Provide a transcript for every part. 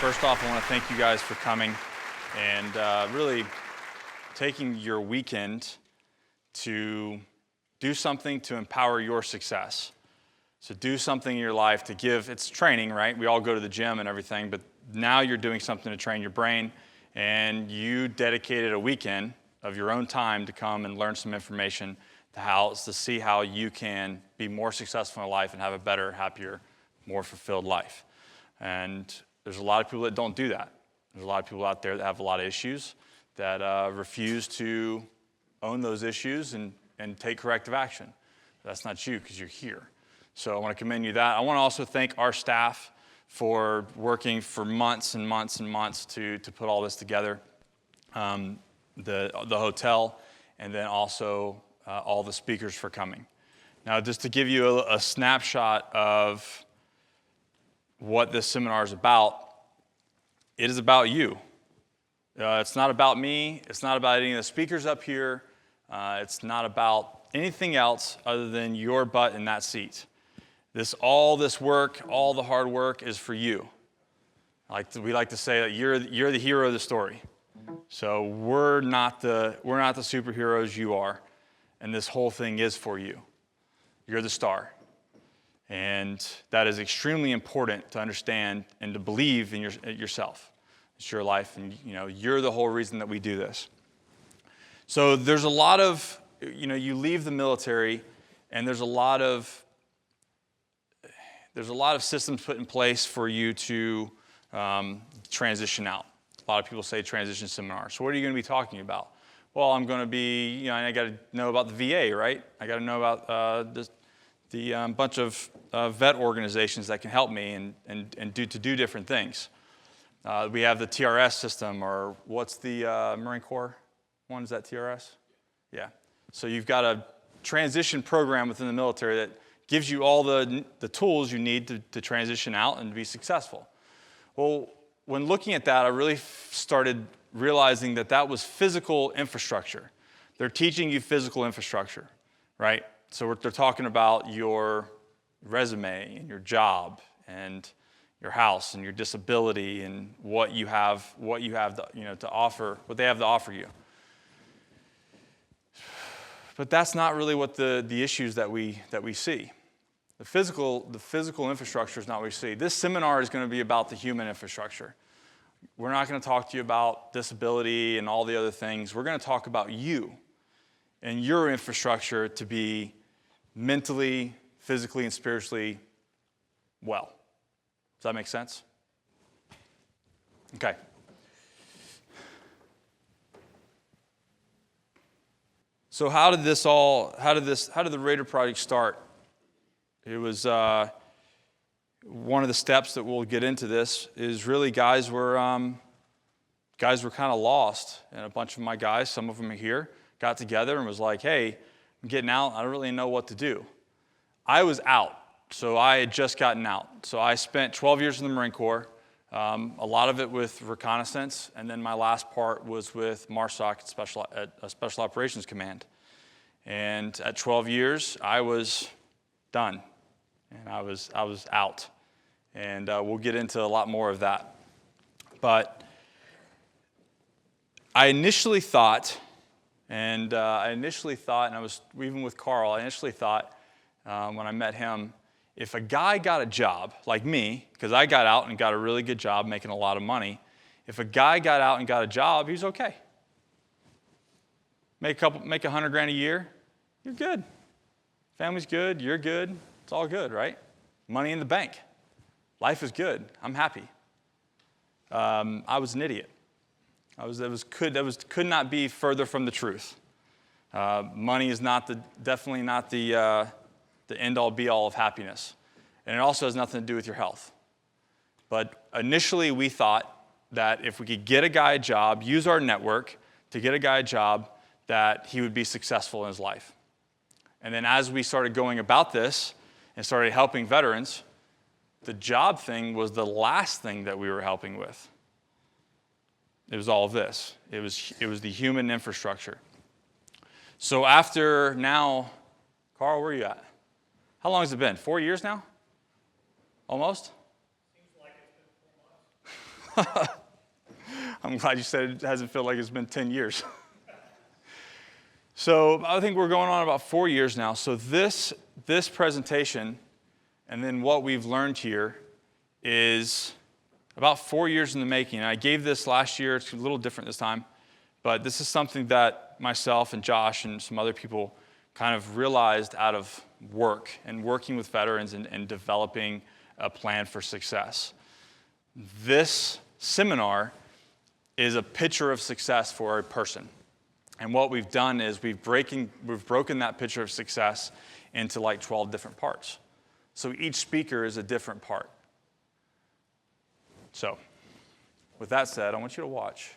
First off, I want to thank you guys for coming and really taking your weekend to do something to empower your success. So do something in your life to give, it's training, right? We all go to the gym and everything, but now you're doing something to train your brain, and you dedicated a weekend of your own time to come and learn some information to see how you can be more successful in life and have a better, happier, more fulfilled life. And there's a lot of people that don't do that. There's a lot of people out there that have a lot of issues that refuse to own those issues and take corrective action. That's not you, because you're here. So I want to commend you that. I want to also thank our staff for working for months and months and months to put all this together. The hotel, and then also all the speakers for coming. Now, just to give you a snapshot of what this seminar is about, it is about you. It's not about me. It's not about any of the speakers up here. It's not about anything else other than your butt in that seat. All this work, all the hard work is for you. We like to say that you're the hero of the story. So we're not the superheroes, you are. And this whole thing is for you. You're the star. And that is extremely important to understand and to believe in yourself. It's your life, and you're the whole reason that we do this. So there's a lot of, you leave the military, and there's a lot of systems put in place for you to transition out. A lot of people say transition seminar. So what are you going to be talking about? Well, I'm going to be, I got to know about the VA, right? I got to know about the bunch of vet organizations that can help me and do different things. We have the TRS system, or what's the Marine Corps one? Is that TRS? Yeah. So you've got a transition program within the military that gives you all the tools you need to transition out and to be successful. Well, when looking at that, I really started realizing that was physical infrastructure. They're teaching you physical infrastructure, right? So they're talking about your resume and your job and your house and your disability and what you have to offer, what they have to offer you. But that's not really what the issues that we see. The physical infrastructure is not what we see. This seminar is going to be about the human infrastructure. We're not going to talk to you about disability and all the other things. We're going to talk about you and your infrastructure to be mentally, physically, and spiritually well. Does that make sense? Okay. So how did the Raider Project start? It was one of the steps that we'll get into this is really guys were kind of lost, and a bunch of my guys, some of them are here, got together and was like, hey, I'm getting out, I don't really know what to do. I was out, so I had just gotten out. So I spent 12 years in the Marine Corps, a lot of it with reconnaissance, and then my last part was with MARSOC at Special Operations Command. And at 12 years, I was done, and I was out. And we'll get into a lot more of that. But I initially thought, and I was even with Carl, I initially thought when I met him, if a guy got a job like me, because I got out and got a really good job making a lot of money, if a guy got out and got a job, he's okay. Make $100,000 a year, you're good. Family's good, you're good, it's all good, right? Money in the bank. Life is good. I'm happy. I was an idiot. Could not be further from the truth. Money is definitely not the end-all, be-all of happiness, and it also has nothing to do with your health. But initially, we thought that if we could get a guy a job, use our network to get a guy a job, that he would be successful in his life. And then as we started going about this and started helping veterans, the job thing was the last thing that we were helping with. It was all of this. It was the human infrastructure. So after now, Carl, where are you at? How long has it been? 4 years now? Almost? Seems like it's been 4 months. I'm glad you said it hasn't felt like it's been 10 years. So I think we're going on about 4 years now. So this presentation and then what we've learned here is about 4 years in the making. I gave this last year. It's a little different this time. But this is something that myself and Josh and some other people kind of realized out of work and working with veterans and developing a plan for success. This seminar is a picture of success for a person. And what we've done is we've broken that picture of success into like 12 different parts. So each speaker is a different part. So with that said, I want you to watch.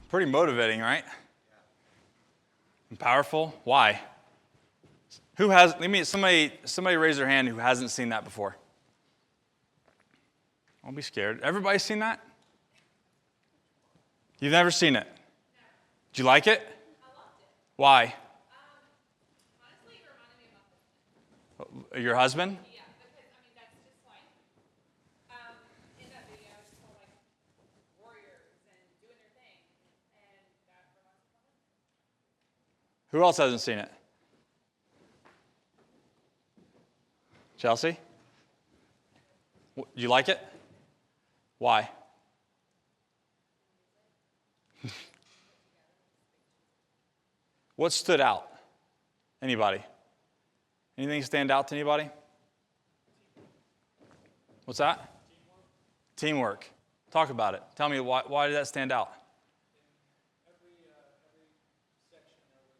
Pretty motivating, right? And powerful. Why? Who has? Somebody raise their hand who hasn't seen that before. Don't be scared. Everybody's seen that? You've never seen it? Did you like it? I loved it. Why? Honestly, it reminded me of my husband. Your husband? Yeah, because that's just like in that video, it's all like warriors and doing their thing, and that reminds me of my husband. Who else hasn't seen it? Chelsea? Did you like it? Why? What stood out? Anybody? Anything stand out to anybody? What's that? Teamwork. Talk about it. Tell me, why did that stand out? In every section, there was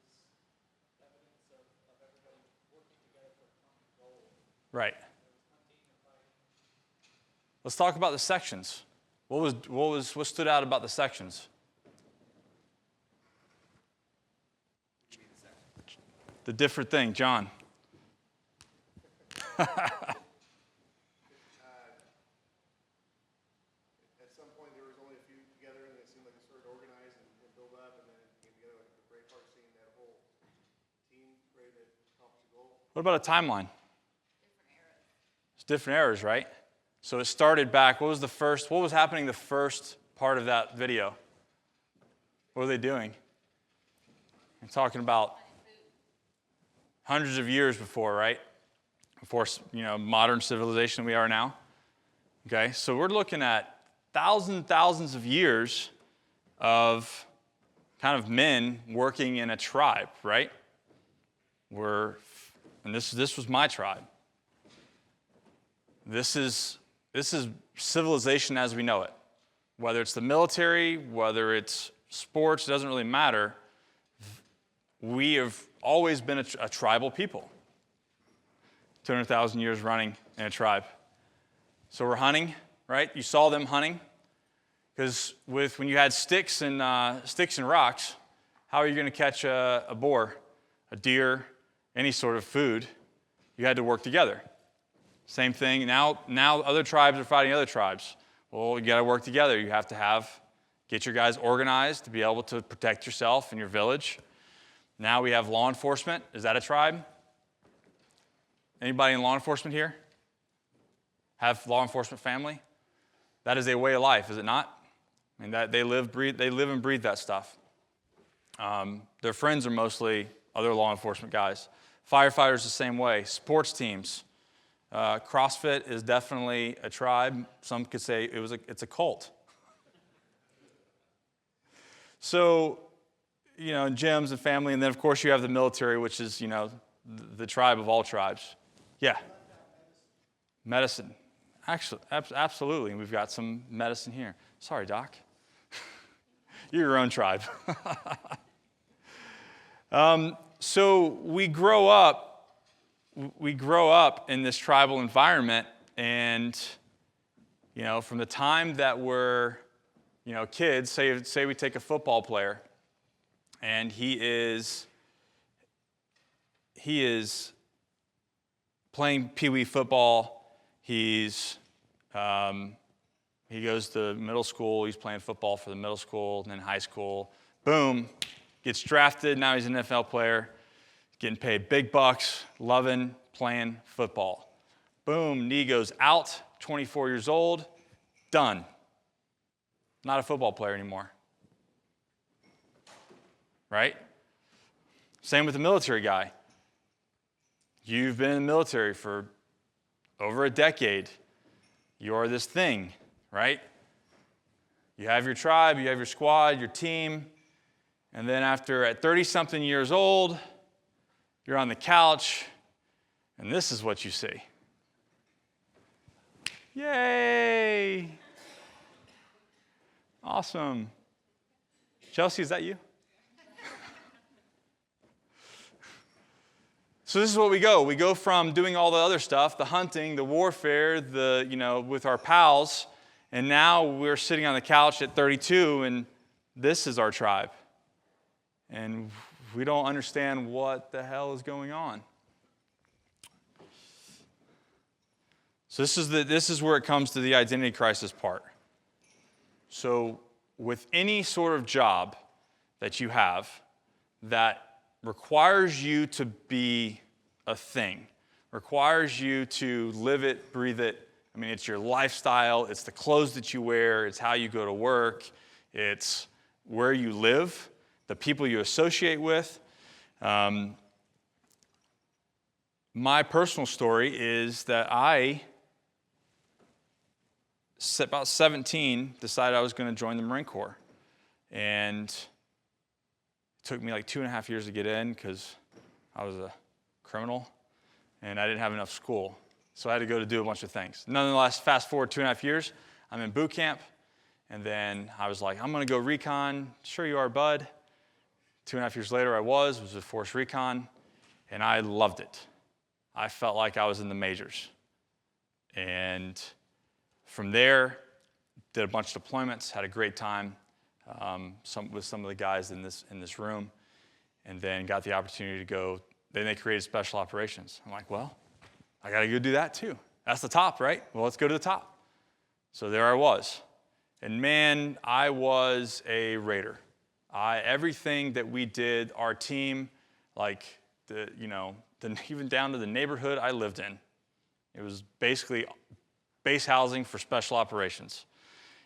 evidence of everybody working together for a common goal. Right. There was hunting and fighting. Let's talk about the sections. What stood out about the sections? The different thing, John. At some point, there was only a few together, and it seemed like it started to organize and build up. What about a timeline? It's different eras, right? So it started back, what was happening the first part of that video? What were they doing? I'm talking about hundreds of years before, right? Before, modern civilization we are now. Okay, so we're looking at thousands of years of kind of men working in a tribe, right? And this was my tribe. This is civilization as we know it. Whether it's the military, whether it's sports, it doesn't really matter. We have always been a tribal people. 200,000 years running in a tribe. So we're hunting, right? You saw them hunting. Because when you had sticks and rocks, how are you going to catch a boar, a deer, any sort of food? You had to work together. Same thing. Now other tribes are fighting other tribes. Well, you got to work together. You have to get your guys organized to be able to protect yourself and your village. Now we have law enforcement. Is that a tribe? Anybody in law enforcement here? Have law enforcement family? That is a way of life, is it not? I mean, that they live and breathe that stuff. Their friends are mostly other law enforcement guys. Firefighters the same way. Sports teams. CrossFit is definitely a tribe. Some could say it's a cult. So, gyms and family, and then of course you have the military, which is, the tribe of all tribes. Yeah. Medicine. Actually, absolutely. We've got some medicine here. Sorry, Doc. You're your own tribe. So we grow up in this tribal environment, and from the time that we're kids, say we take a football player, and he is playing pee-wee football. He goes to middle school. He's playing football for the middle school, and then high school. Boom, gets drafted. Now he's an NFL player, getting paid big bucks, loving playing football. Boom, knee goes out. 24 years old, done. Not a football player anymore. Right? Same with the military guy. You've been in the military for over a decade. You're this thing, right? You have your tribe, you have your squad, your team, and then at 30-something years old, you're on the couch, and this is what you see. Yay! Awesome. Chelsea, is that you? So this is what we go. We go from doing all the other stuff, the hunting, the warfare, with our pals, and now we're sitting on the couch at 32, and this is our tribe. And we don't understand what the hell is going on. So this is where it comes to the identity crisis part. So with any sort of job that you have that requires you to be a thing, requires you to live it, breathe it. I mean, it's your lifestyle, it's the clothes that you wear, it's how you go to work, it's where you live, the people you associate with. My personal story is that about 17, decided I was going to join the Marine Corps. And it took me like 2.5 years to get in because I was a criminal and I didn't have enough school. So I had to go to do a bunch of things. Nonetheless, fast forward 2.5 years, I'm in boot camp. And then I was like, I'm going to go recon. Sure you are, bud. 2.5 years later, I was with Force Recon, and I loved it. I felt like I was in the majors. And from there, did a bunch of deployments, had a great time with some of the guys in this room, and then got the opportunity to go. Then they created special operations. I'm like, well, I got to go do that too. That's the top, right? Well, let's go to the top. So there I was. And man, I was a raider. Everything that we did, our team, even down to the neighborhood I lived in. It was basically base housing for special operations.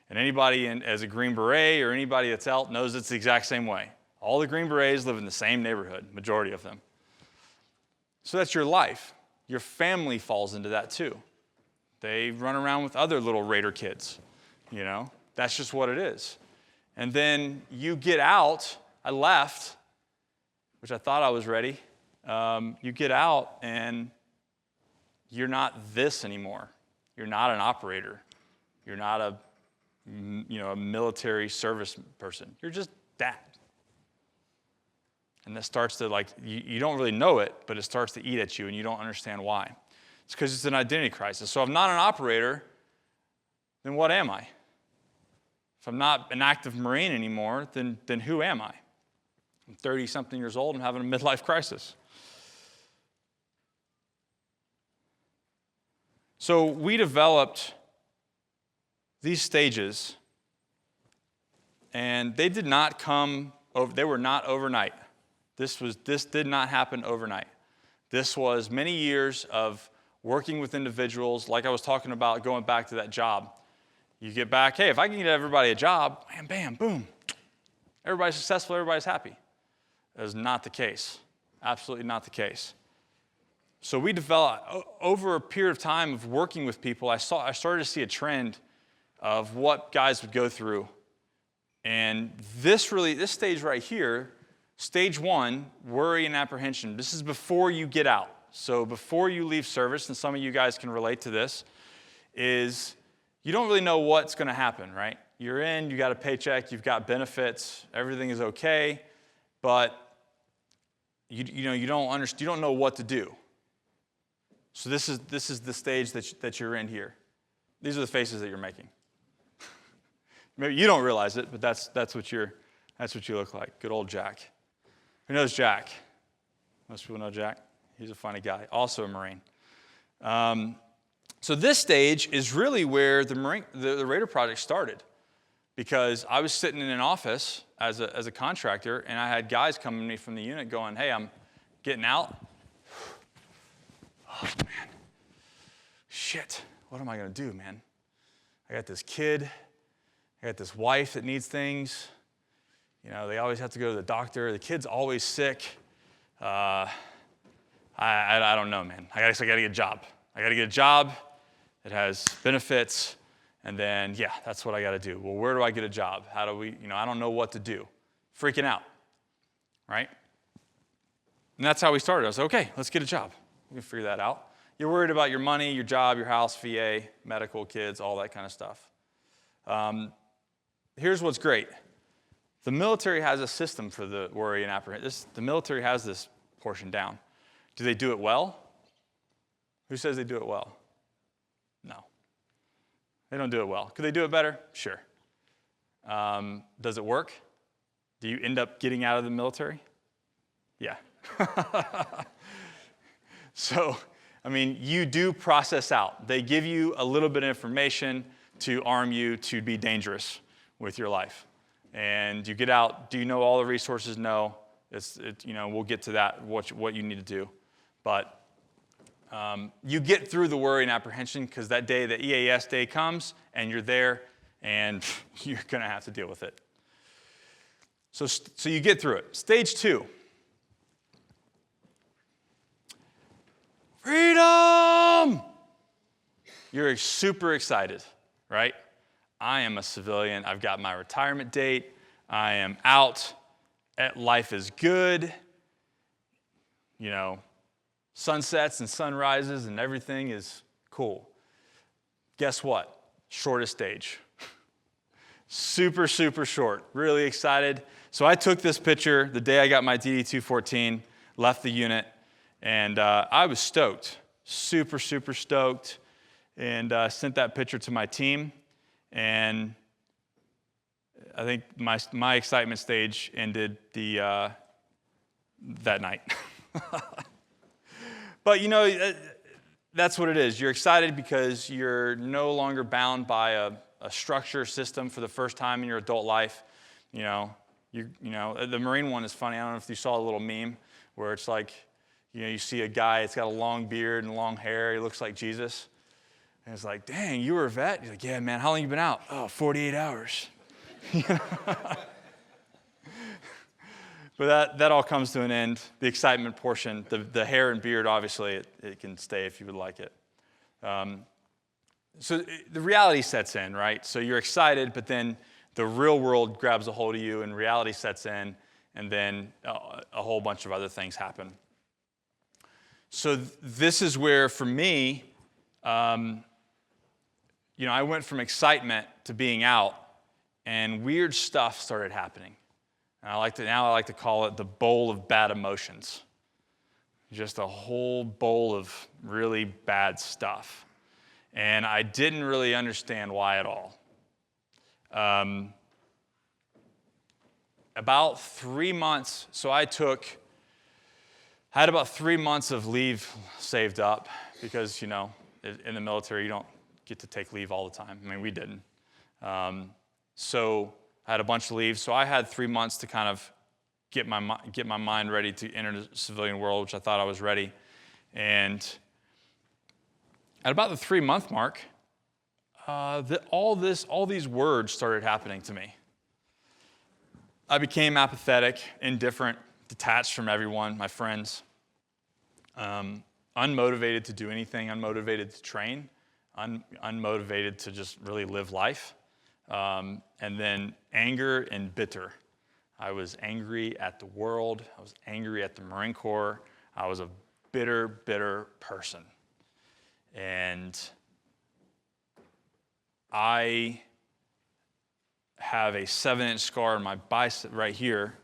And anybody as a Green Beret or anybody that's out knows it's the exact same way. All the Green Berets live in the same neighborhood, majority of them. So that's your life. Your family falls into that too. They run around with other little Raider kids, you know? That's just what it is. And then you get out. I left, which I thought I was ready. You get out and you're not this anymore. You're not an operator. You're not a military service person. You're just that. And that starts to you don't really know it, but it starts to eat at you and you don't understand why. It's because it's an identity crisis. So if I'm not an operator, then what am I? If I'm not an active Marine anymore, then who am I? I'm 30-something years old and having a midlife crisis. So we developed these stages, and they did not come over, they were not overnight. This did not happen overnight. This was many years of working with individuals, like I was talking about, going back to that job. You get back, hey, if I can get everybody a job, bam, bam, boom. Everybody's successful, everybody's happy. That is not the case. Absolutely not the case. So we developed, over a period of time of working with people, I started to see a trend of what guys would go through. And this stage right here, stage 1, worry and apprehension, this is before you get out. So before you leave service, and some of you guys can relate to this, is you don't really know what's going to happen, right? You're in, you got a paycheck, you've got benefits, everything is okay, but you don't know what to do. So this is the stage that you're in here. These are the faces that you're making. Maybe you don't realize it, but that's what you look like. Good old Jack. Who knows Jack? Most people know Jack. He's a funny guy, also a Marine. So this stage is really where the Raider Project started, because I was sitting in an office as a contractor, and I had guys coming to me from the unit going, hey, I'm getting out. Oh, man. Shit. What am I going to do, man? I got this kid. I got this wife that needs things. You know, they always have to go to the doctor. The kid's always sick. I don't know, man. I got to get a job. I got to get a job that has benefits, and then, yeah, that's what I got to do. Well, where do I get a job? How do we, I don't know what to do. Freaking out, right? And that's how we started. I was like, okay, let's get a job. We can figure that out. You're worried about your money, your job, your house, VA, medical, kids, all that kind of stuff. Here's what's great. The military has a system for the worry and apprehension. The military has this portion down. Do they do it well? Who says they do it well? No. They don't do it well. Could they do it better? Sure. Does it work? Do you end up getting out of the military? Yeah. So, you do process out. They give you a little bit of information to arm you to be dangerous with your life. And you get out. Do you know all the resources? No. We'll get to that, what you need to do. But you get through the worry and apprehension, because that day, the EAS day comes, and you're there, and you're going to have to deal with it. So you get through it. Stage 2. Freedom! You're super excited, right? I am a civilian. I've got my retirement date. I am out. Life is good. Sunsets and sunrises and everything is cool. Guess what? Shortest stage. Super, super short. Really excited. So I took this picture the day I got my DD-214, left the unit, and I was stoked. Super, super stoked. And sent that picture to my team. And I think my excitement stage ended that night. But that's what it is. You're excited because you're no longer bound by a structure system for the first time in your adult life. The Marine one is funny. I don't know if you saw a little meme where it's like, You know, you see a guy that's got a long beard and long hair. He looks like Jesus. And it's like, dang, you were a vet? He's like, yeah, man, how long you been out? Oh, 48 hours. But that all comes to an end. The excitement portion, the hair and beard, obviously, it can stay if you would like it. So the reality sets in, right? So you're excited, but then the real world grabs a hold of you, and reality sets in, and then a whole bunch of other things happen. So this is where, for me, I went from excitement to being out, and weird stuff started happening. And I like to call it the bowl of bad emotions. Just a whole bowl of really bad stuff. And I didn't really understand why at all. About 3 months, so I had about 3 months of leave saved up because, in the military, you don't get to take leave all the time. I mean, we didn't. So I had a bunch of leave. So I had 3 months to kind of get my mind ready to enter the civilian world, which I thought I was ready. And at about the 3-month mark, all these words started happening to me. I became apathetic, indifferent, detached from everyone, my friends, unmotivated to do anything, unmotivated to train, unmotivated to just really live life, and then anger and bitter. I was angry at the world. I was angry at the Marine Corps. I was a bitter, bitter person. And I have a 7-inch scar on my bicep right here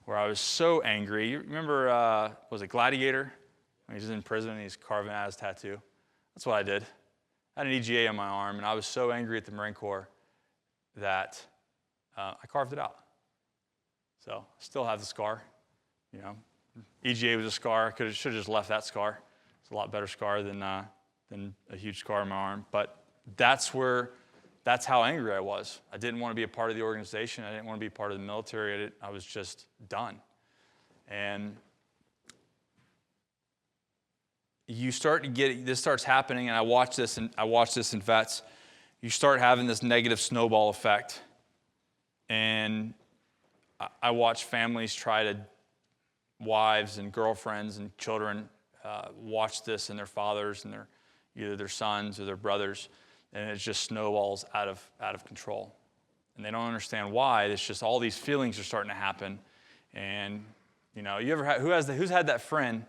where I was so angry. You remember, was it Gladiator? When he's in prison and he's carving out his tattoo. That's what I did. I had an EGA on my arm, and I was so angry at the Marine Corps that I carved it out. So I still have the scar. EGA was a scar. Should have just left that scar. It's a lot better scar than a huge scar on my arm. But that's how angry I was. I didn't want to be a part of the organization. I didn't want to be a part of the military. I was just done. And you start to this starts happening, and I watch this in vets. You start having this negative snowball effect. And I watch families wives and girlfriends and children watch this in their fathers and either their sons or their brothers, and it just snowballs out of control. And they don't understand why. It's just all these feelings are starting to happen. And you ever who's had that friend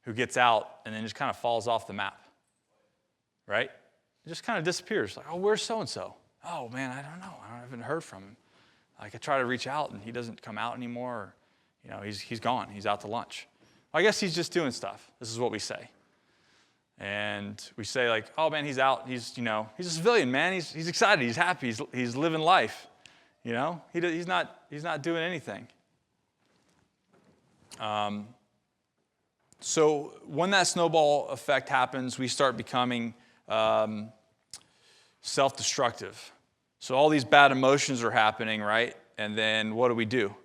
who gets out and then just kind of falls off the map, right? It just kind of disappears. Like, oh, where's so-and-so? Oh, man, I don't know. I haven't heard from him. Like, I try to reach out, and he doesn't come out anymore. Or, he's gone. He's out to lunch. Well, I guess he's just doing stuff. This is what we say. And we say, like, oh, man, he's out. He's a civilian, man. He's excited. He's happy. He's living life. He's not doing anything. So when that snowball effect happens, we start becoming self-destructive. So all these bad emotions are happening, right? And then what do?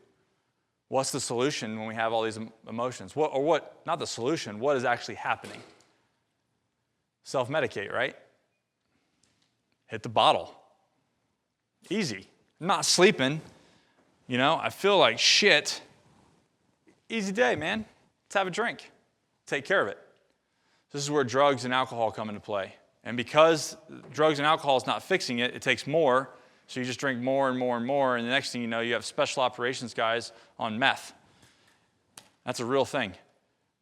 What's the solution when we have all these emotions? Not the solution, what is actually happening? Self-medicate, right? Hit the bottle. Easy. I'm not sleeping. I feel like shit. Easy day, man. Let's have a drink. Take care of it. This is where drugs and alcohol come into play. And because drugs and alcohol is not fixing it, it takes more. So you just drink more and more and more. And the next thing you know, you have special operations guys on meth. That's a real thing.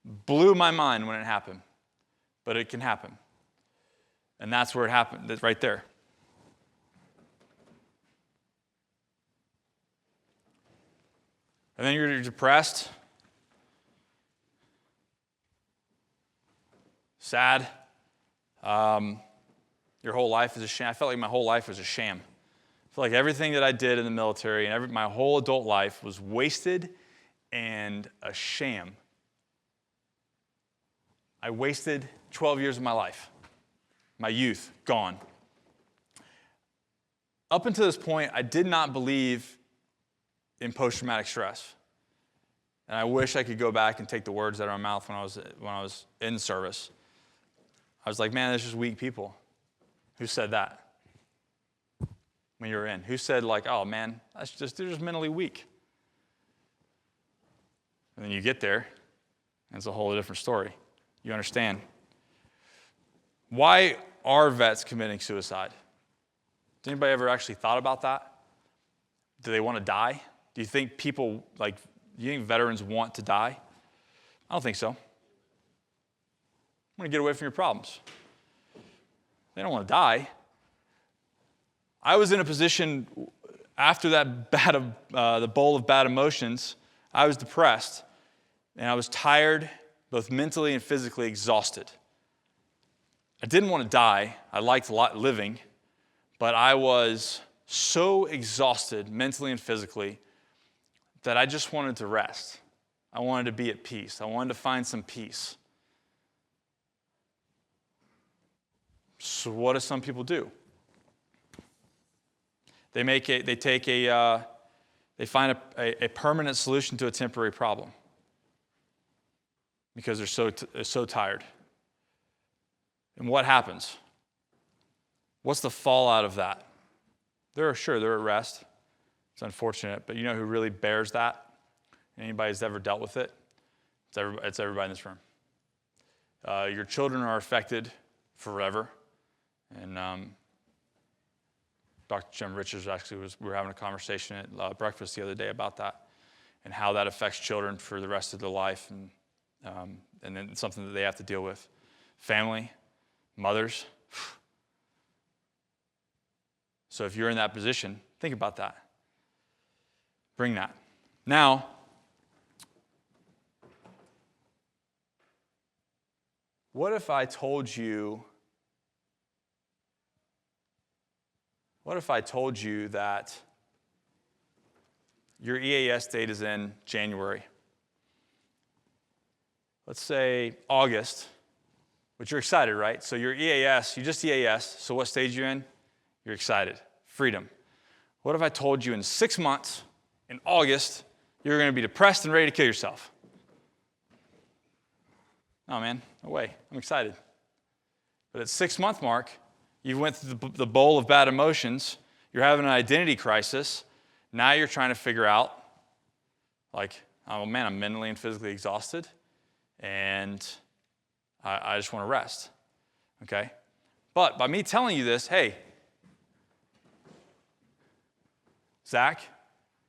Blew my mind when it happened. But it can happen. And that's where it happened, right there. And then you're depressed. Sad. Your whole life is a sham. I felt like my whole life was a sham. I felt like everything that I did in the military and my whole adult life was wasted and a sham. I wasted 12 years of my life. My youth, gone. Up until this point, I did not believe in post-traumatic stress. And I wish I could go back and take the words out of my mouth when I was in service. I was like, man, there's just weak people. Who said that? When you were in. Who said like, oh man, they're just mentally weak. And then you get there, and it's a whole different story. You understand. Why are vets committing suicide? Has anybody ever actually thought about that? Do they want to die? Do you think do you think veterans want to die? I don't think so. I want to get away from your problems. They don't want to die. I was in a position after that the bowl of bad emotions, I was depressed, and I was tired, both mentally and physically exhausted. I didn't want to die. I liked living, but I was so exhausted mentally and physically that I just wanted to rest. I wanted to be at peace. I wanted to find some peace. So what do some people do? They find a permanent solution to a temporary problem because they're so tired. And what happens? What's the fallout of that? They're at rest. It's unfortunate, but you know who really bears that? Anybody who's ever dealt with it? It's everybody in this room. Your children are affected forever. And Dr. Jim Richards we were having a conversation at breakfast the other day about that and how that affects children for the rest of their life, and then it's something that they have to deal with. Family, mothers. So if you're in that position, think about that. Bring that. Now, what if I told you that your EAS date is in January? Let's say August, but you're excited, right? So your EAS, you just EAS, so what stage are you in? You're excited. Freedom. What if I told you in 6 months, in August, you're going to be depressed and ready to kill yourself? Oh man, no way. I'm excited. But at 6 month mark, you went through the bowl of bad emotions. You're having an identity crisis. Now you're trying to figure out, like, oh man, I'm mentally and physically exhausted, and I just want to rest. Okay? But by me telling you this, hey, Zach,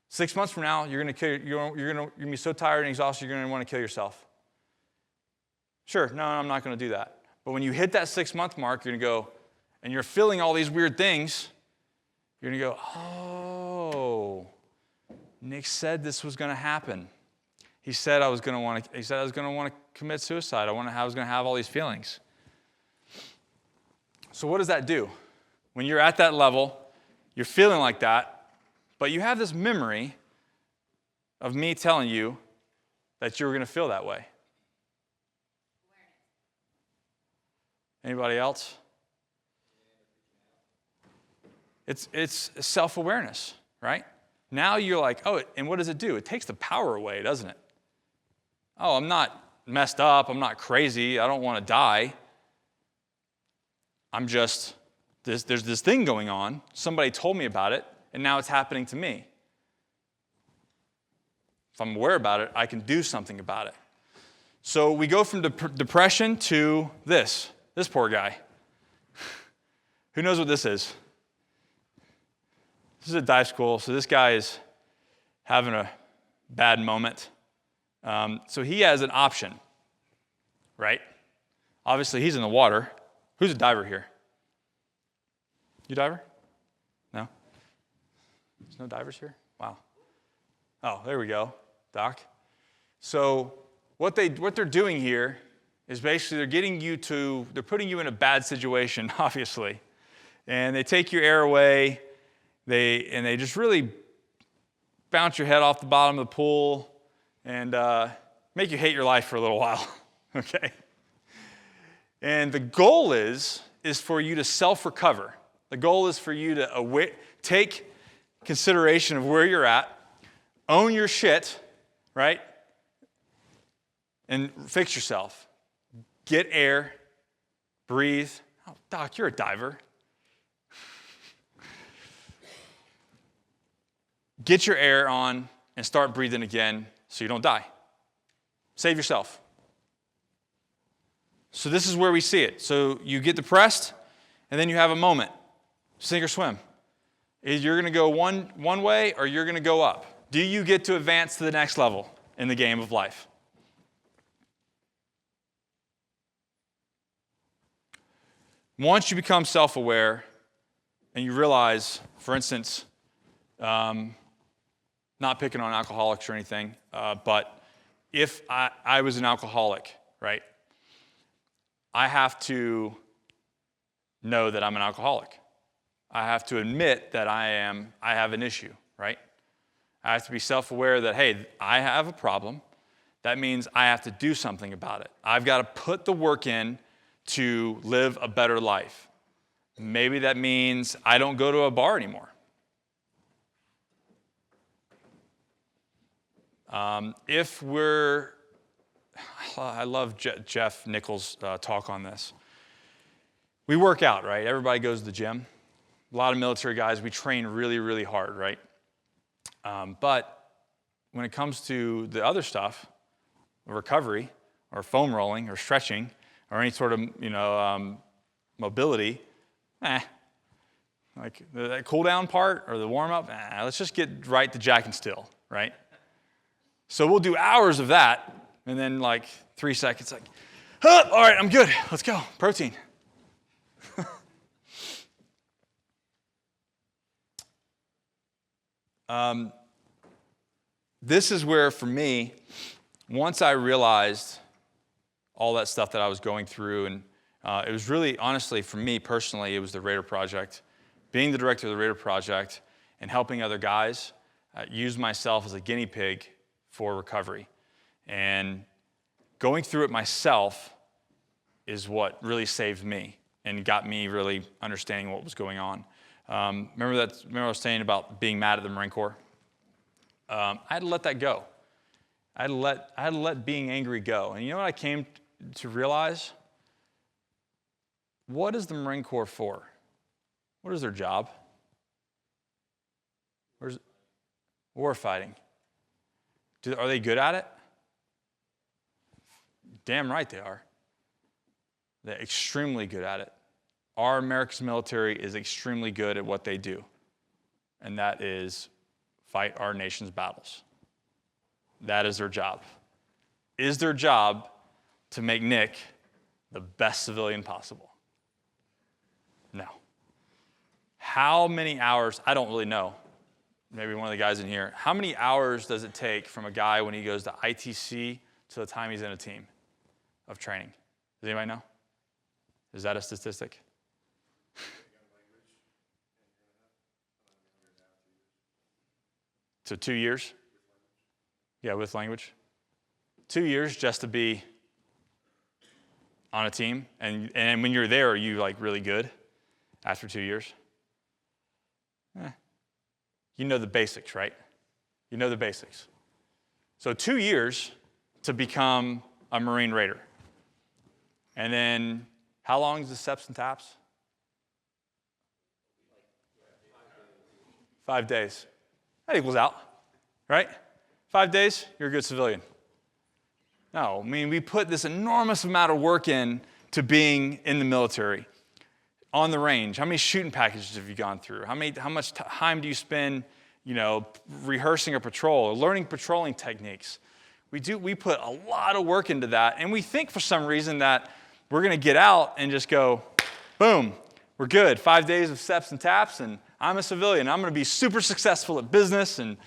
6 months from now, you're going to be so tired and exhausted, you're going to want to kill yourself. Sure, no, I'm not going to do that. But when you hit that 6 month mark, you're going to go, and you're feeling all these weird things, you're going to go, oh, Nick said this was going to happen. He said I was going to want to commit suicide. I was going to have all these feelings. So what does that do? When you're at that level, you're feeling like that, but you have this memory of me telling you that you were going to feel that way. Anybody else? It's self-awareness, right? Now you're like, oh, and what does it do? It takes the power away, doesn't it? Oh, I'm not messed up. I'm not crazy. I don't want to die. I'm just, there's this thing going on. Somebody told me about it, and now it's happening to me. If I'm aware about it, I can do something about it. So we go from depression to this poor guy. Who knows what this is? This is a dive school, so this guy is having a bad moment. So he has an option, right? Obviously, he's in the water. Who's a diver here? You diver? No? There's no divers here? Wow. Oh, there we go, Doc. So what they're doing here is basically they're putting you in a bad situation, obviously. And they take your air away, they just really bounce your head off the bottom of the pool and make you hate your life for a little while, okay? And the goal is for you to self-recover. The goal is for you to take consideration of where you're at, own your shit, right? and fix yourself. Get air, breathe. Oh, Doc, you're a diver. Get your air on and start breathing again so you don't die. Save yourself. So this is where we see it. So you get depressed, and then you have a moment. Sink or swim. You're going to go one way or you're going to go up. Do you get to advance to the next level in the game of life? Once you become self-aware and you realize, for instance, not picking on alcoholics or anything, but if I was an alcoholic, right, I have to know that I'm an alcoholic. I have to admit that I have an issue, right? I have to be self-aware that, hey, I have a problem. That means I have to do something about it. I've got to put the work in to live a better life. Maybe that means I don't go to a bar anymore. I love Jeff Nichols' talk on this. We work out, right? Everybody goes to the gym. A lot of military guys, we train really, really hard, right? But when it comes to the other stuff, recovery, or foam rolling, or stretching, or any sort of, mobility, like the cool down part or the warm up, let's just get right to jack and still, right? So we'll do hours of that, and then like 3 seconds, like, all right, I'm good, let's go, protein. This is where, for me, once I realized all that stuff that I was going through, and it was really, honestly, for me personally, it was the Raider Project. Being the director of the Raider Project and helping other guys, use myself as a guinea pig for recovery. And going through it myself is what really saved me and got me really understanding what was going on. Remember I was saying about being mad at the Marine Corps? I had to let that go. I had to let being angry go. And you know what I came to realize? What is the Marine Corps for? What is their job? War fighting. Are they good at it? Damn right they are. They're extremely good at it. Our America's military is extremely good at what they do, and that is fight our nation's battles. That is their job. Is their job to make Nick the best civilian possible? No. How many hours, I don't really know, maybe one of the guys in here, how many hours does it take from a guy when he goes to ITC to the time he's in a team of training? Does anybody know? Is that a statistic? So 2 years? Yeah, with language. 2 years just to be on a team. And when you're there, are you like really good after 2 years? You know the basics, right? You know the basics. So 2 years to become a Marine Raider. And then how long is the steps and taps? 5 days. That equals out, right? 5 days, you're a good civilian. No, I mean, we put this enormous amount of work in to being in the military, on the range. How many shooting packages have you gone through? How much time do you spend, rehearsing a patrol or learning patrolling techniques? We put a lot of work into that, and we think for some reason that we're going to get out and just go, boom, we're good. 5 days of steps and taps, and I'm a civilian. I'm going to be super successful at business and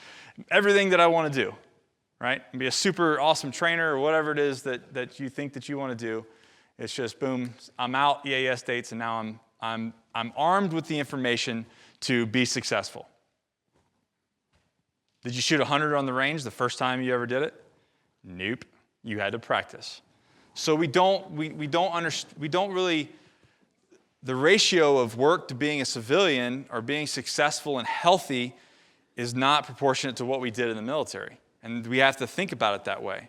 everything that I want to do, right? And be a super awesome trainer or whatever it is that you think that you want to do. It's just, boom, I'm out EAS dates, and now I'm armed with the information to be successful. Did you shoot 100 on the range the first time you ever did it? Nope. You had to practice. So we don't really, the ratio of work to being a civilian or being successful and healthy is not proportionate to what we did in the military. And we have to think about it that way.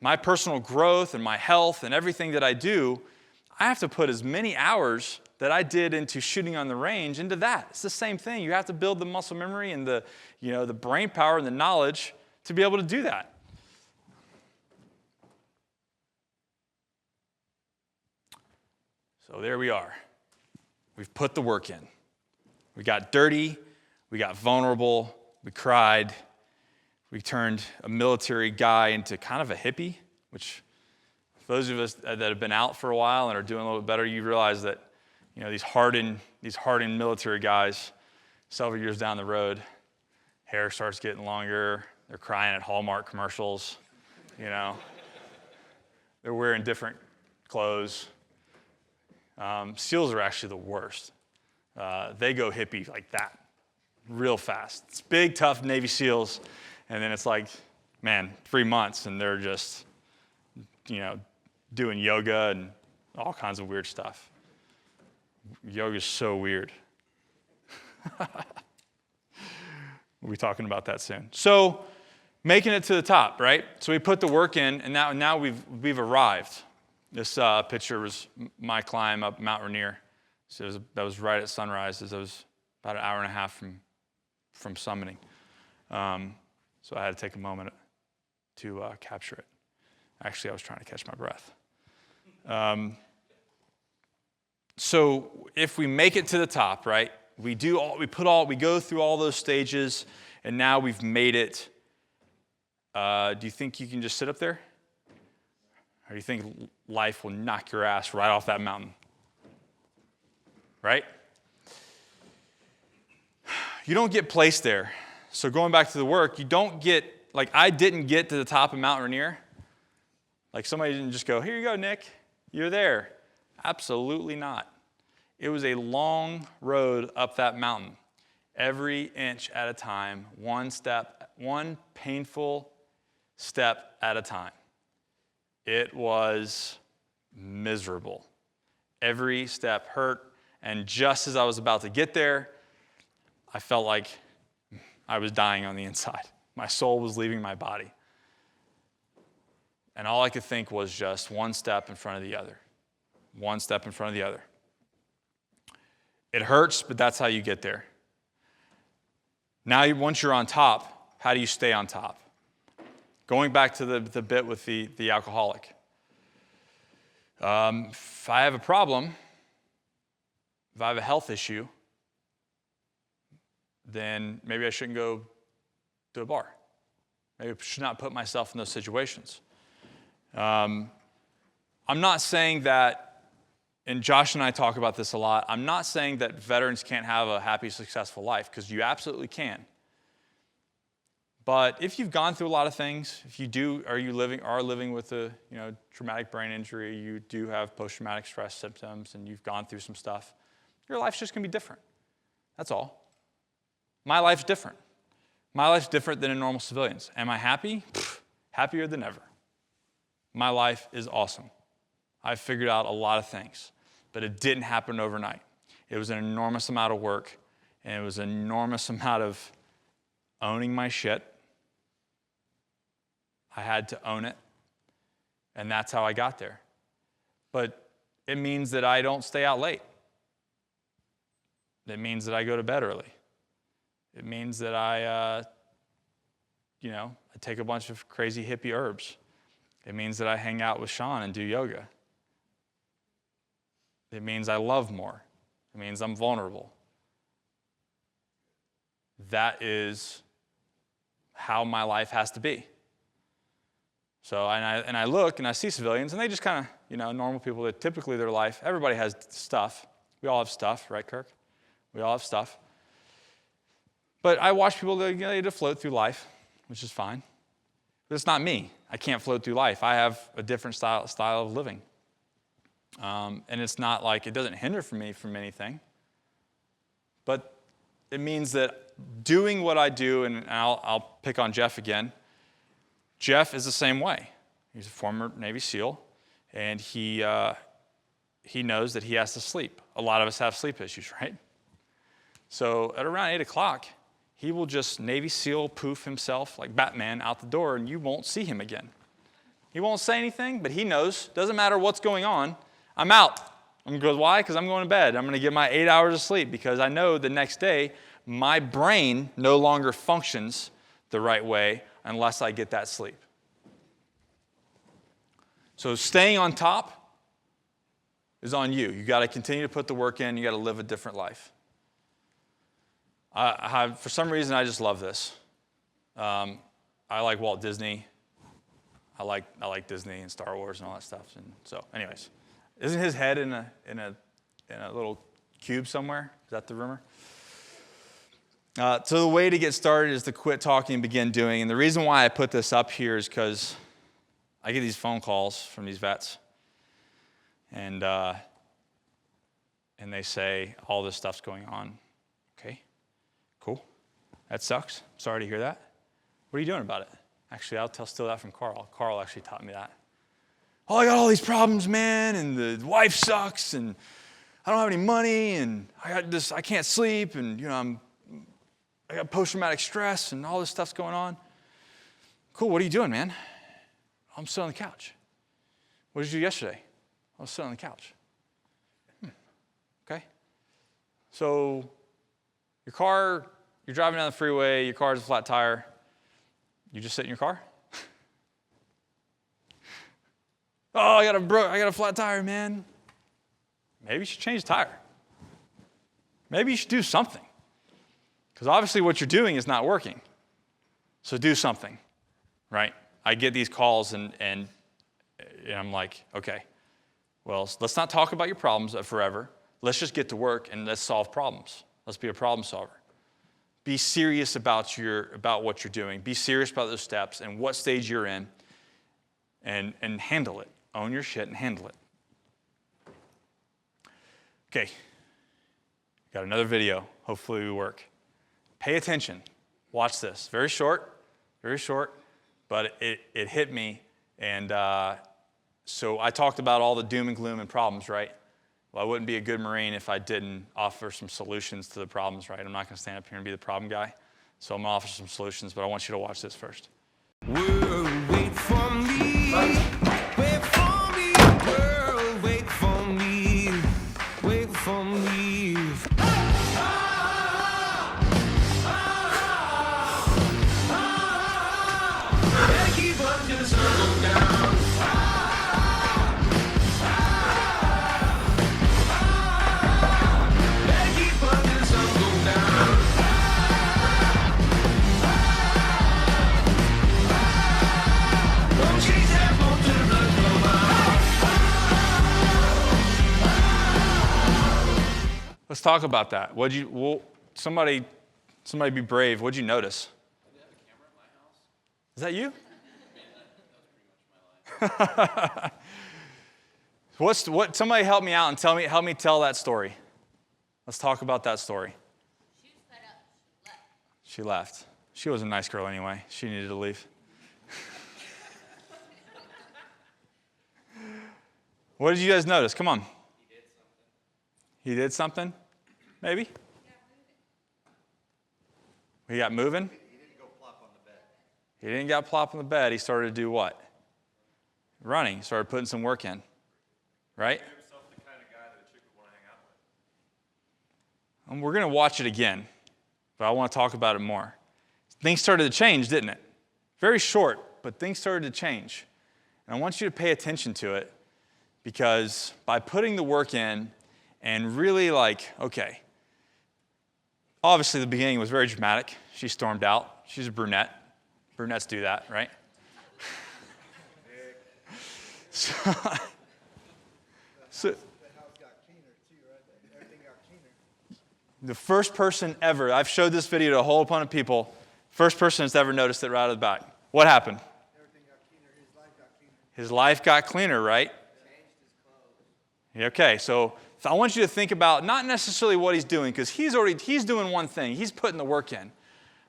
my personal growth and my health and everything that I do, I have to put as many hours that I did into shooting on the range into that. It's the same thing. You have to build the muscle memory and the brain power and the knowledge to be able to do that. So there we are. We've put the work in. We got dirty. We got vulnerable. We cried. We turned a military guy into kind of a hippie, which for those of us that have been out for a while and are doing a little bit better, you realize that these hardened military guys, several years down the road, hair starts getting longer. They're crying at Hallmark commercials. They're wearing different clothes. SEALs are actually the worst. They go hippie like that, real fast. It's big, tough Navy SEALs, and then it's like, 3 months, and they're just, doing yoga and all kinds of weird stuff. Yoga's so weird. We'll be talking about that soon. So, making it to the top, right? So we put the work in, and now we've arrived. This picture was my climb up Mount Rainier. So that was right at sunrise, as I was about an hour and a half from summiting. So I had to take a moment to capture it. Actually, I was trying to catch my breath. So if we make it to the top, right? We go through all those stages, and now we've made it. Do you think you can just sit up there? Or do you think life will knock your ass right off that mountain? Right? You don't get placed there. So going back to the work, you don't get, I didn't get to the top of Mount Rainier. Somebody didn't just go, here you go, Nick, you're there. Absolutely not. It was a long road up that mountain, every inch at a time, one painful step at a time. It was miserable. Every step hurt, and just as I was about to get there, I felt like I was dying on the inside. My soul was leaving my body. And all I could think was just one step in front of the other. One step in front of the other. It hurts, but that's how you get there. Now, once you're on top, how do you stay on top? Going back to the bit with the alcoholic. If I have a problem, if I have a health issue, then maybe I shouldn't go to a bar. Maybe I should not put myself in those situations. I'm not saying that, and Josh and I talk about this a lot, I'm not saying that veterans can't have a happy, successful life, because you absolutely can. But if you've gone through a lot of things, if you are living with a traumatic brain injury, you do have post-traumatic stress symptoms, and you've gone through some stuff, your life's just going to be different. That's all. My life's different. My life's different than a normal civilian's. Am I happy? Happier than ever. My life is awesome. I've figured out a lot of things, but it didn't happen overnight. It was an enormous amount of work, and it was an enormous amount of owning my shit. I had to own it, and that's how I got there. But it means that I don't stay out late. It means that I go to bed early. It means that I take a bunch of crazy hippie herbs. It means that I hang out with Sean and do yoga. It means I love more. It means I'm vulnerable. That is how my life has to be. So, and I look and I see civilians, and they just kind of, normal people that typically their life, everybody has stuff. We all have stuff, right, Kirk? We all have stuff. But I watch people that they float through life, which is fine. But it's not me. I can't float through life. I have a different style of living. And it's not like it doesn't hinder me from anything. But it means that doing what I do, and I'll pick on Jeff again. Jeff is the same way. He's a former Navy SEAL, and he knows that he has to sleep. A lot of us have sleep issues, right? So at around 8 o'clock, he will just Navy SEAL poof himself like Batman out the door, and you won't see him again. He won't say anything, but he knows. Doesn't matter what's going on. I'm out. I'm going to go, why? Because I'm going to bed. I'm going to get my 8 hours of sleep because I know the next day my brain no longer functions the right way unless I get that sleep. So staying on top is on you. You got to continue to put the work in. You got to live a different life. For some reason, I just love this. I like Walt Disney. I like Disney and Star Wars and all that stuff. And so, anyways, isn't his head in a little cube somewhere? Is that the rumor? So the way to get started is to quit talking and begin doing. And the reason why I put this up here is because I get these phone calls from these vets, and they say all this stuff's going on. Okay, cool. That sucks. Sorry to hear that. What are you doing about it? Actually, I'll steal that from Carl. Carl actually taught me that. Oh, I got all these problems, man, and the wife sucks, and I don't have any money, and I can't sleep, and I got post-traumatic stress, and all this stuff's going on. Cool. What are you doing, man? I'm sitting on the couch. What did you do yesterday? I was sitting on the couch. Okay. So you're driving down the freeway, your car has a flat tire. You just sit in your car? Oh, I got a flat tire, man. Maybe you should change the tire. Maybe you should do something. Because obviously what you're doing is not working. So do something, right? I get these calls and I'm like, okay, well, let's not talk about your problems forever. Let's just get to work and let's solve problems. Let's be a problem solver. Be serious about what you're doing. Be serious about those steps and what stage you're in and handle it. Own your shit and handle it. Okay. Got another video. Hopefully we work. Pay attention. Watch this. Very short, but it hit me. And so I talked about all the doom and gloom and problems, right? Well, I wouldn't be a good Marine if I didn't offer some solutions to the problems, right? I'm not going to stand up here and be the problem guy. So I'm going to offer some solutions, but I want you to watch this first. World, wait for me. Wait for me. World, wait for me. Wait for me. Better keep up till the sun goes down. Better keep up till the sun goes down. Don't chase that boat till the blood flows out. Let's talk about that. Somebody be brave. What'd you notice? I did have a camera at my house. Is that you? That was pretty much my life. Somebody help me out and help me tell that story. Let's talk about that story. She was fed up. She left. She was a nice girl anyway. She needed to leave. What did you guys notice? Come on. He did something? Maybe? He got moving? He didn't go plop on the bed. He didn't get plop on the bed. He started to do what? Running. He started putting some work in. Right? He made himself the kind of guy that a chick would want to hang out with. And we're going to watch it again, but I want to talk about it more. Things started to change, didn't it? Very short, but things started to change. And I want you to pay attention to it because by putting the work in and really okay, obviously the beginning was very dramatic. She stormed out. She's a brunette. Brunettes do that, right? So The house got cleaner too, right? Everything got cleaner. the first person ever, I've showed this video to a whole bunch of people, first person that's ever noticed it right out of the back. What happened? Everything got cleaner. His life got cleaner. His life got cleaner, right? Changed his clothes. Okay, so I want you to think about not necessarily what he's doing, because he's doing one thing. He's putting the work in.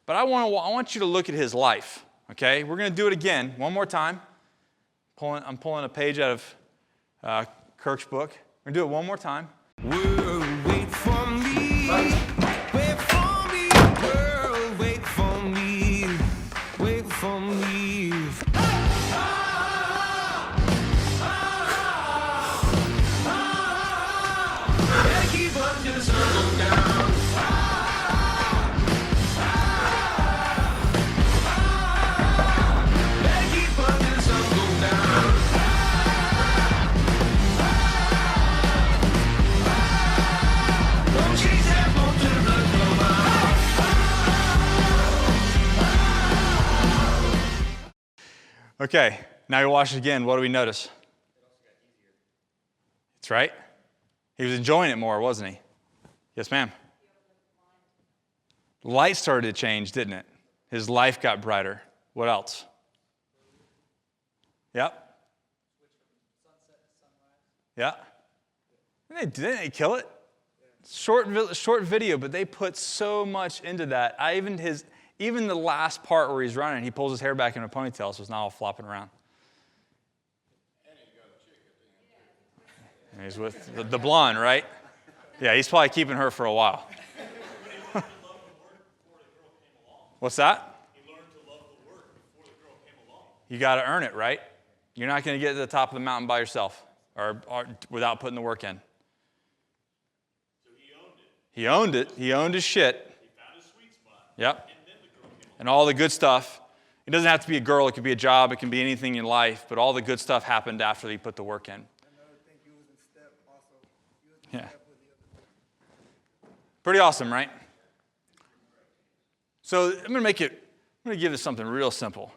But I want you to look at his life, okay? We're going to do it again, one more time. I'm pulling a page out of Kirk's book. We're going to do it one more time. World, wait for me. Wait for me. World, wait for me. Wait for me. Okay, now you watch it again. What do we notice? That's right. He was enjoying it more, wasn't he? Yes, ma'am. Light started to change, didn't it? His life got brighter. What else? Yep. Yeah. Didn't they kill it? Short video, but they put so much into that. Even the last part where he's running, he pulls his hair back in a ponytail, so it's not all flopping around. And he's with the blonde, right? Yeah, he's probably keeping her for a while. What's that? He learned to love the work before the girl came along. You got to earn it, right? You're not going to get to the top of the mountain by yourself or without putting the work in. So he owned it. He owned it. He owned his shit. He found his sweet spot. Yep. And then the girl came along. And all the good stuff. It doesn't have to be a girl. It could be a job. It can be anything in life. But all the good stuff happened after he put the work in. Another thing, he was in step also. He was in Yeah. step with the other. Pretty awesome, right? So I'm going to give this something real simple.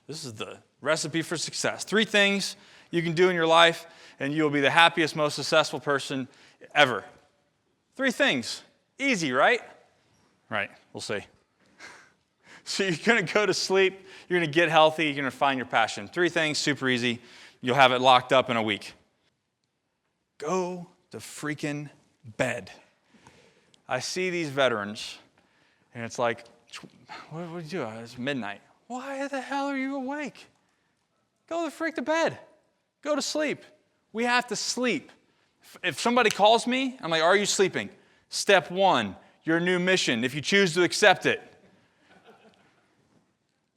This is the recipe for success. 3 things you can do in your life, and you'll be the happiest, most successful person ever. 3 things. Easy, right? Right, we'll see. So you're going to go to sleep, you're going to get healthy, you're going to find your passion. 3 things, super easy. You'll have it locked up in a week. Go to freaking bed. I see these veterans, and it's like, what do you do? It's midnight. Why the hell are you awake? Go the freak to bed. Go to sleep. We have to sleep. If somebody calls me, I'm like, are you sleeping? Step 1, your new mission, if you choose to accept it.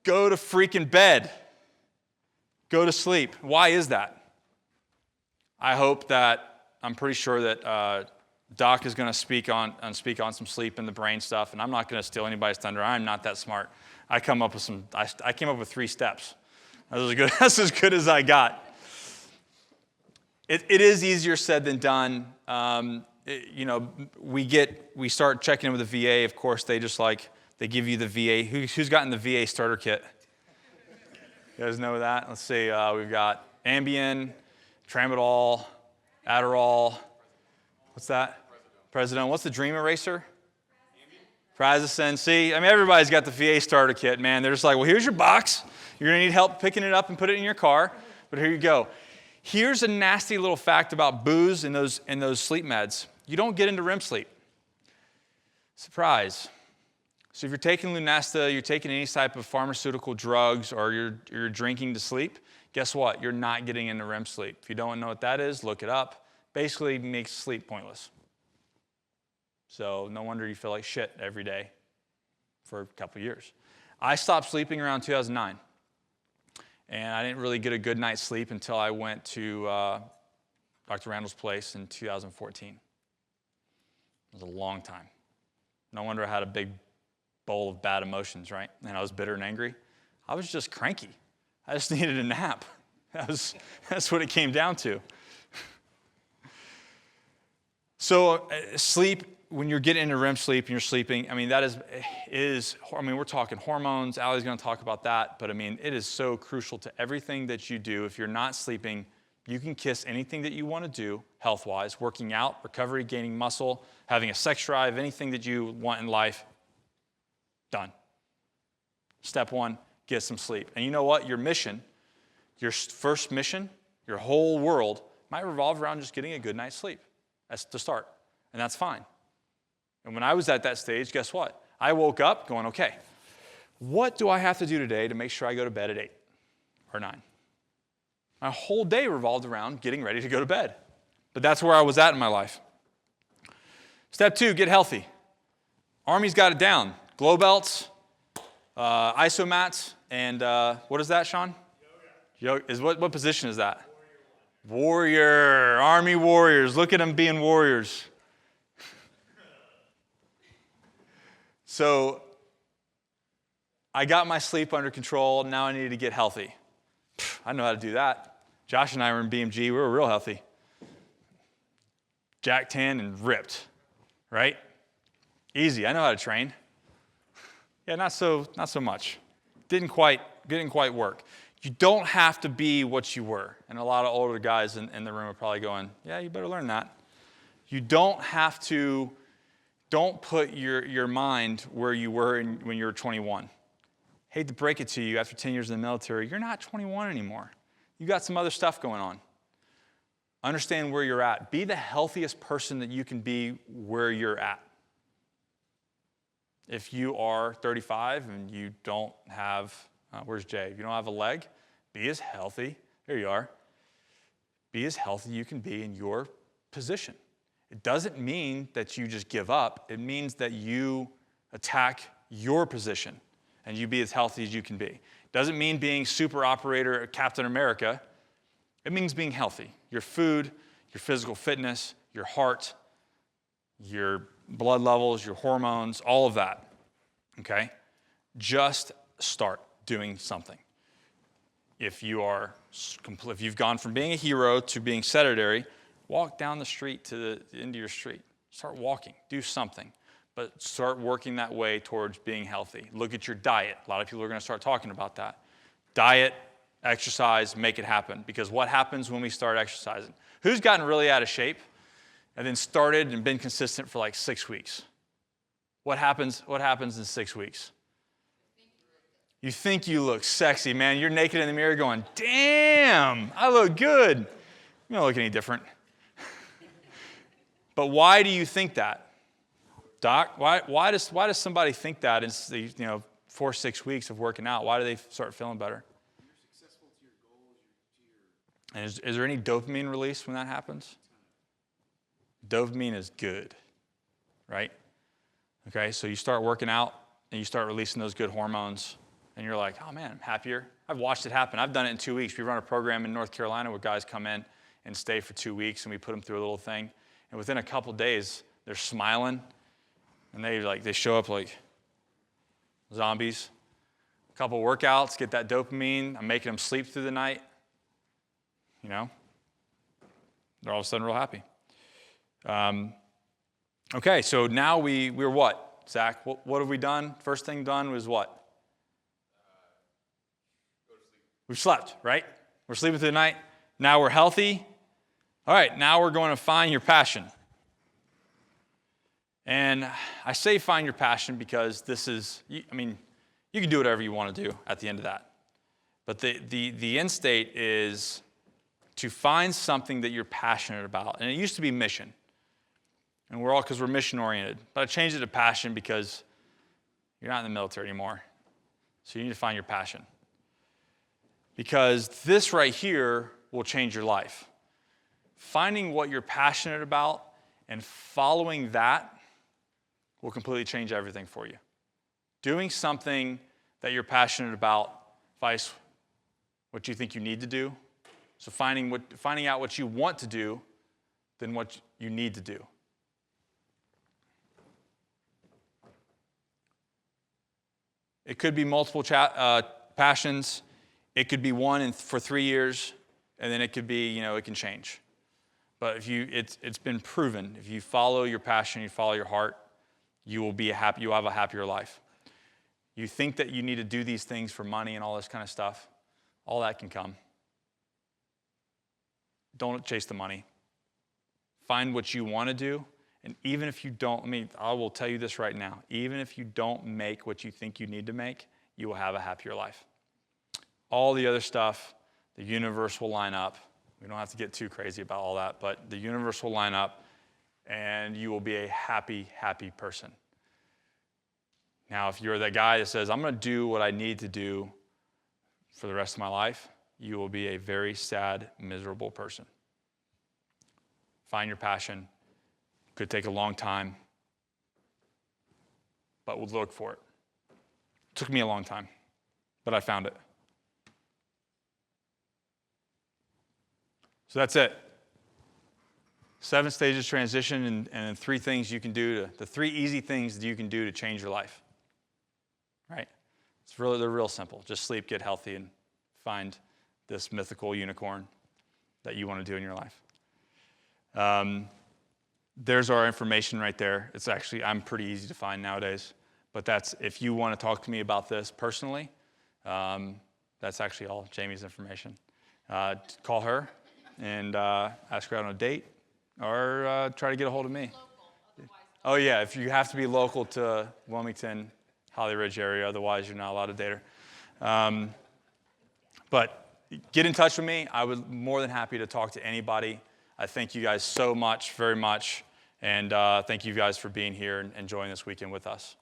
Go to freaking bed. Go to sleep. Why is that? I'm pretty sure that Doc is going to speak on some sleep and the brain stuff, and I'm not going to steal anybody's thunder. I'm not that smart. I came up with 3 steps. That's as good as I got. It is easier said than done. We start checking in with the VA. Of course, they give you the VA. Who's gotten the VA starter kit? You guys know that? Let's see. We've got Ambien, Tramadol, Adderall. What's that? President. What's the Dream Eraser? Prazosin. See, everybody's got the VA starter kit, man. They're just like, well, here's your box. You're going to need help picking it up and put it in your car, but here you go. Here's a nasty little fact about booze and those sleep meds. You don't get into REM sleep. Surprise. So if you're taking Lunesta, you're taking any type of pharmaceutical drugs, or you're drinking to sleep, guess what? You're not getting into REM sleep. If you don't know what that is, look it up. Basically makes sleep pointless. So no wonder you feel like shit every day for a couple years. I stopped sleeping around 2009. And I didn't really get a good night's sleep until I went to Dr. Randall's place in 2014. It was a long time. No wonder I had a big bowl of bad emotions, right? And I was bitter and angry. I was just cranky. I just needed a nap. That's what it came down to. So sleep, when you're getting into REM sleep and you're sleeping, we're talking hormones. Allie's going to talk about that. But it is so crucial to everything that you do. If you're not sleeping, you can kiss anything that you want to do health-wise, working out, recovery, gaining muscle, having a sex drive, anything that you want in life, done. Step 1, get some sleep. And you know what? Your mission, your first mission, your whole world might revolve around just getting a good night's sleep. That's the start. And that's fine. And when I was at that stage, guess what? I woke up going, okay, what do I have to do today to make sure I go to bed at 8 or 9? My whole day revolved around getting ready to go to bed. But that's where I was at in my life. Step 2, get healthy. Army's got it down. Glow belts, isomats, and what is that, Sean? Yoga. What position is that? Warrior. Army warriors. Look at them being warriors. So I got my sleep under control. Now I need to get healthy. I know how to do that. Josh and I were in BMG. We were real healthy. Jack tan and ripped, right? Easy. I know how to train. Yeah, not so much. didn't quite work. You don't have to be what you were. And a lot of older guys in the room are probably going, yeah, you better learn that. You don't have to, don't put your mind where you were when you were 21. Hate to break it to you, after 10 years in the military, you're not 21 anymore. You got some other stuff going on. Understand where you're at. Be the healthiest person that you can be where you're at. If you are 35 and you don't have, where's Jay? If you don't have a leg, be as healthy, there you are. Be as healthy you can be in your position. It doesn't mean that you just give up. It means that you attack your position and you be as healthy as you can be. It doesn't mean being super operator or Captain America. It means being healthy. Your food, your physical fitness, your heart, your blood levels, your hormones, all of that, okay? Just start doing something. If you've gone from being a hero to being sedentary, walk down the street to the end of your street. Start walking, do something, but start working that way towards being healthy. Look at your diet. A lot of people are going to start talking about that. Diet, exercise, make it happen, because what happens when we start exercising? Who's gotten really out of shape and then started and been consistent for like 6 weeks? What happens in 6 weeks? You think you look sexy, man. You're naked in the mirror going, damn, I look good. You don't look any different. But why do you think that? Doc, why does somebody think that in 4 or 6 weeks of working out? Why do they start feeling better? You're successful to your goals, And is there any dopamine release when that happens? Dopamine is good, right? Okay, so you start working out and you start releasing those good hormones and you're like, oh man, I'm happier. I've watched it happen. I've done it in 2 weeks. We run a program in North Carolina where guys come in and stay for 2 weeks and we put them through a little thing. And within a couple days, they're smiling and they show up like zombies. A couple workouts, get that dopamine. I'm making them sleep through the night. They're all of a sudden real happy. Okay, so now we're what, Zach? What have we done? First thing done was what? Go to sleep. We've slept, right? We're sleeping through the night. Now we're healthy. All right, now we're going to find your passion. And I say find your passion because this is, you can do whatever you want to do at the end of that. But the end state is to find something that you're passionate about. And it used to be mission. And because we're mission oriented. But I changed it to passion because you're not in the military anymore. So you need to find your passion. Because this right here will change your life. Finding what you're passionate about and following that will completely change everything for you. Doing something that you're passionate about, vice what you think you need to do. So finding out what you want to do than what you need to do. It could be multiple passions. It could be one for 3 years, and then it could be, it can change. But it's been proven. If you follow your passion, you follow your heart, you'll have a happier life. You think that you need to do these things for money and all this kind of stuff, all that can come. Don't chase the money. Find what you want to do, and even if you don't, I will tell you this right now, even if you don't make what you think you need to make, you will have a happier life. All the other stuff, the universe will line up. We don't have to get too crazy about all that, but the universe will line up, and you will be a happy, happy person. Now, if you're that guy that says, I'm going to do what I need to do for the rest of my life, you will be a very sad, miserable person. Find your passion. Could take a long time, but we'll look for it. It took me a long time, but I found it. So that's it. 7 stages transition and 3 things you can do, the 3 easy things that you can do to change your life. Right? They're real simple. Just sleep, get healthy, and find this mythical unicorn that you want to do in your life. There's our information right there. I'm pretty easy to find nowadays. But if you want to talk to me about this personally, That's actually all Jamie's information. Call her and ask her out on a date, or try to get a hold of me. Oh yeah, if you have to be local to Wilmington, Holly Ridge area, otherwise you're not allowed to date her. But get in touch with me. I was more than happy to talk to anybody. I thank you guys so much, very much, and thank you guys for being here and enjoying this weekend with us.